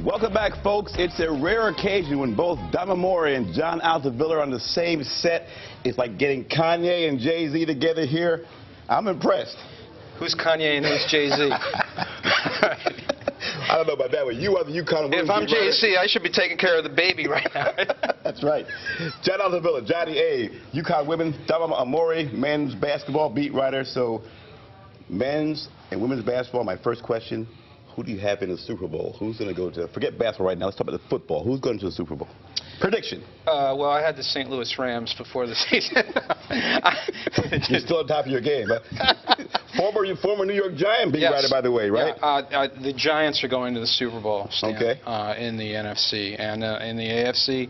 Welcome back, folks. It's a rare occasion when both Amore and John Altavilla are on the same set. It's like getting Kanye and Jay-Z together here. I'm impressed. Who's Kanye and who's Jay-Z? I don't know about that one. You are the UConn. If I'm Jay-Z, I should be taking care of the baby right now. That's right. John Altavilla, Johnny A, UConn women, Amore, men's basketball beat writer. So, men's and women's basketball, my first question, who do you have in the Super Bowl? Who's going to go to, forget basketball right now, let's talk about the football. Who's going to the Super Bowl? Prediction. Well, I had the St. Louis Rams before the season. You're still on top of your game, huh? Former New York Giant beat writer, by the way, right? Yeah, the Giants are going to the Super Bowl, Stan, okay. In the NFC. And in the AFC,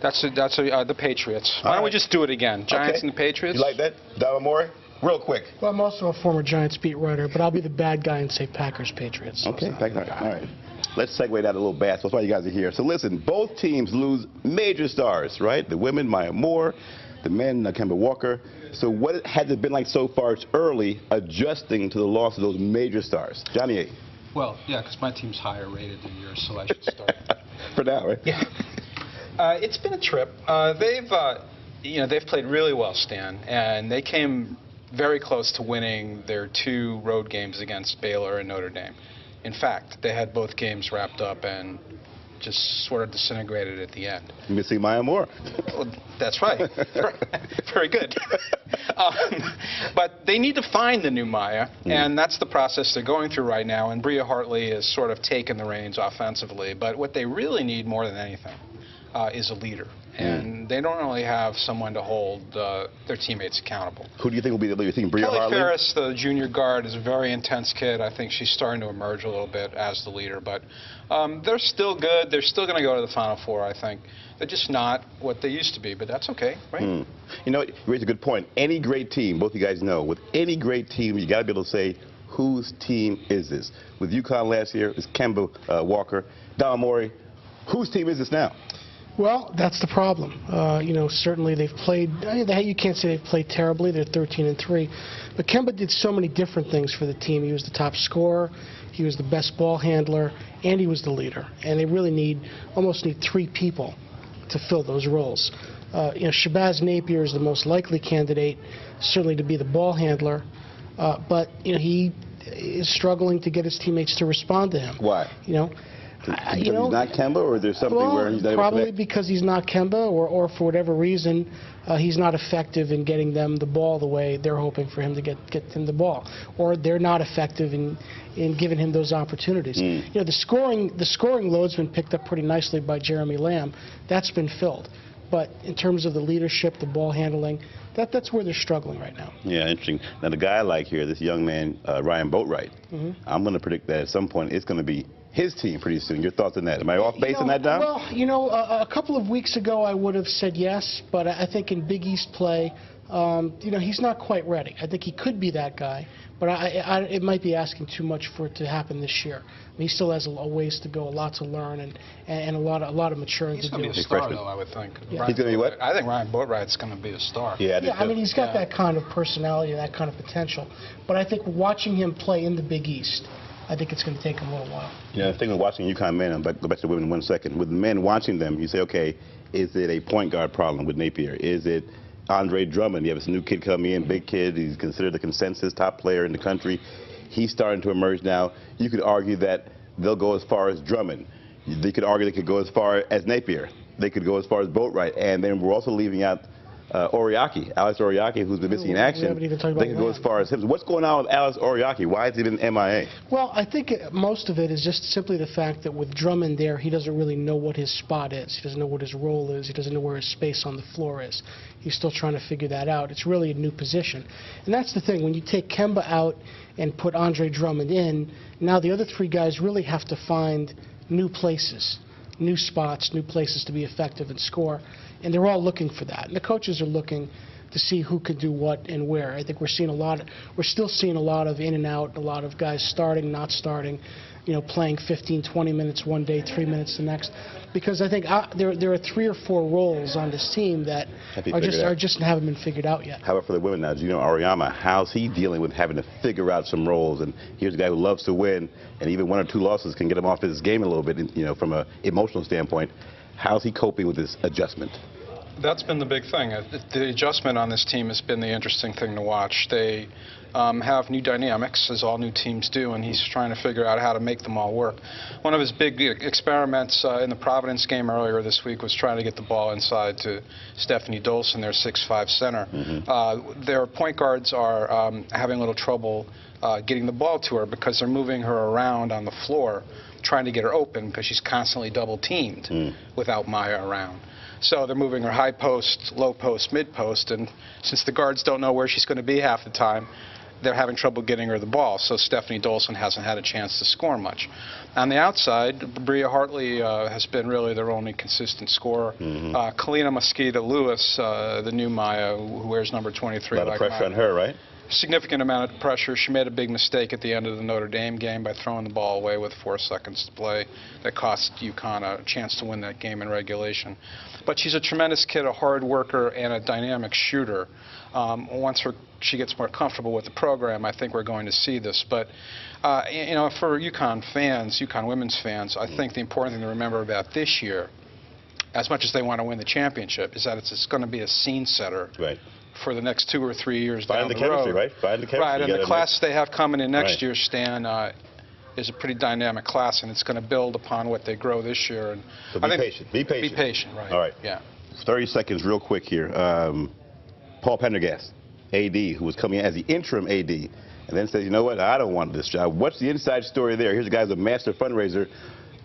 that's the Patriots. Why don't we just do it again? Giants and the Patriots? You like that, Amore? Real quick. Well, I'm also a former Giants beat writer, but I'll be the bad guy and say Packers-Patriots. Okay, all right. Let's segue that a little basketball. That's why you guys are here. So listen, both teams lose major stars, right? The women, Maya Moore, the men, Kemba Walker. So what has it been like so far? It's early adjusting to the loss of those major stars. Johnny A. Well, yeah, because my team's higher rated than yours, so I should start. For now, right? Yeah. It's been a trip. They've played really well, Stan, and they came very close to winning their 2 road games against Baylor and Notre Dame. In fact, they had both games wrapped up and just sort of disintegrated at the end. Missing Maya Moore. Well, that's right. Very good. But they need to find the new Maya, and that's the process they're going through right now. And Bria Hartley has sort of taken the reins offensively. But what they really need more than anything is a leader. And they don't really have someone to hold their teammates accountable. Who do you think will be the leader? You think Bria Hartley? Kelly Ferris, the junior guard, is a very intense kid. I think she's starting to emerge a little bit as the leader. But they're still good. They're still going to go to the Final Four, I think. They're just not what they used to be, but that's okay, right? You know, you raised a good point. Any great team, both of you guys know, with any great team, you got to be able to say, whose team is this? With UConn last year, it's Kemba Walker. Amore, whose team is this now? Well, that's the problem. Certainly they've played, you can't say they've played terribly. They're 13-3. But Kemba did so many different things for the team. He was the top scorer, he was the best ball handler, and he was the leader. And they really almost need 3 people to fill those roles. Shabazz Napier is the most likely candidate, certainly to be the ball handler. But he is struggling to get his teammates to respond to him. Why? Because he's not Kemba, or there's something where he's not probably because he's not Kemba, or for whatever reason, he's not effective in getting them the ball the way they're hoping for him to get them the ball, or they're not effective in giving him those opportunities. The scoring load's been picked up pretty nicely by Jeremy Lamb. That's been filled. But in terms of the leadership, the ball handling, that's where they're struggling right now. Yeah, interesting. Now, the guy I like here, this young man, Ryan Boatwright, I'm going to predict that at some point it's going to be his team pretty soon. Your thoughts on that? Am I off base on that, Dom? Well, a couple of weeks ago I would have said yes, but I think in Big East play, he's not quite ready. I think he could be that guy, but it might be asking too much for it to happen this year. He still has a ways to go, a lot to learn, and a lot of maturing to do. He's going to be a star, though, I would think. Yeah. He's going to be what? I think Ryan Boatwright's going to be a star. Yeah, I mean, he's got that kind of personality and that kind of potential. But I think watching him play in the Big East, I think it's going to take him a little while. Yeah, the thing with watching UConn men, I'll go back to the women in 1 second. With men watching them, you say, okay, is it a point guard problem with Napier? Is it Andre Drummond? You have this new kid coming in, big kid. He's considered the consensus top player in the country. He's starting to emerge now. You could argue that they'll go as far as Drummond. They could argue they could go as far as Napier. They could go as far as Boatwright. And then we're also leaving out Alex Oriaki, who's been missing in action. They could go as far as him. What's going on with Alex Oriaki? Why has he been MIA? Well, I think most of it is just simply the fact that with Drummond there, he doesn't really know what his spot is. He doesn't know what his role is. He doesn't know where his space on the floor is. He's still trying to figure that out. It's really a new position. And that's the thing. When you take Kemba out and put Andre Drummond in, now the other 3 guys really have to find new places, new spots, new places to be effective and score. And they're all looking for that. And the coaches are looking to see who could do what and where. I think we're still seeing a lot of in and out, a lot of guys starting, not starting, playing 15, 20 minutes one day, 3 minutes the next. Because I think there are 3 or 4 roles on this team that just haven't been figured out yet. How about for the women now? Gino Auriemma, how's he dealing with having to figure out some roles? And here's a guy who loves to win, and even 1 or 2 losses can get him off his game a little bit, from an emotional standpoint. How's he coping with this adjustment? That's been the big thing. The adjustment on this team has been the interesting thing to watch. They have new dynamics, as all new teams do, and he's trying to figure out how to make them all work. One of his big experiments in the Providence game earlier this week was trying to get the ball inside to Stephanie Dolson, their 6'5" center. Their point guards are having a little trouble getting the ball to her because they're moving her around on the floor, trying to get her open because she's constantly double-teamed without Maya around. So they're moving her high post, low post, mid post, and since the guards don't know where she's going to be half the time, they're having trouble getting her the ball. So Stephanie Dolson hasn't had a chance to score much. On the outside, Bria Hartley has been really their only consistent scorer. Kalina Mosqueda-Lewis, the new Maya, who wears number 23. A lot of pressure on her, right? Significant amount of pressure. She made a big mistake at the end of the Notre Dame game by throwing the ball away with 4 seconds to play. That cost UConn a chance to win that game in regulation. But she's a tremendous kid, a hard worker, and a dynamic shooter. Once she gets more comfortable with the program, I think we're going to see this. But, for UConn fans, UConn women's fans, I think the important thing to remember about this year, as much as they want to win the championship, is that it's going to be a scene setter. Right. For the next 2 or 3 years down the road. Right? Find the chemistry. Right, and the class they have coming in next year, Stan, is a pretty dynamic class, and it's going to build upon what they grow this year. And so be patient. Be patient. Be patient, right. All right. Yeah. 30 seconds real quick here. Paul Pendergast, AD, who was coming in as the interim AD, and then said, you know what, I don't want this job. What's the inside story there? Here's a guy who's a master fundraiser.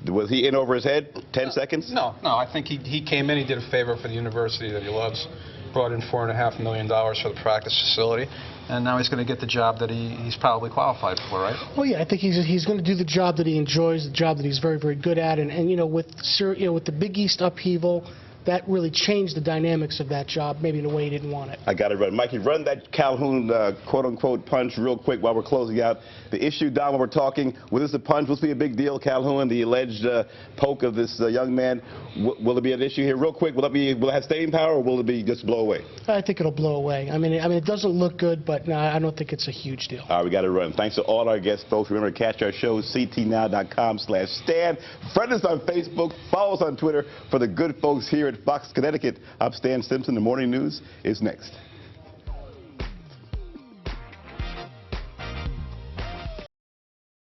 Was he in over his head? 10 seconds? No. I think he came in, he did a favor for the university that he loves, brought in $4.5 million for the practice facility, and now he's going to get the job that he's probably qualified for, right? Well, yeah, I think he's going to do the job that he enjoys, the job that he's very, very good at, and with the Big East upheaval, that really changed the dynamics of that job, maybe in a way he didn't want it. I got to run. Mikey, run that Calhoun quote-unquote punch real quick while we're closing out. The issue, Don, when we're talking, will this a punch? Will this be a big deal? Calhoun, the alleged poke of this young man, will it be an issue here? Real quick, will it have staying power, or will it be just blow away? I think it'll blow away. I mean, it doesn't look good, but no, I don't think it's a huge deal. All right, we got to run. Thanks to all our guests, folks. Remember to catch our shows, ctnow.com/Stan. Friend us on Facebook. Follow us on Twitter. For the good folks here at Fox Connecticut, I'm Stan Simpson. The Morning News is next.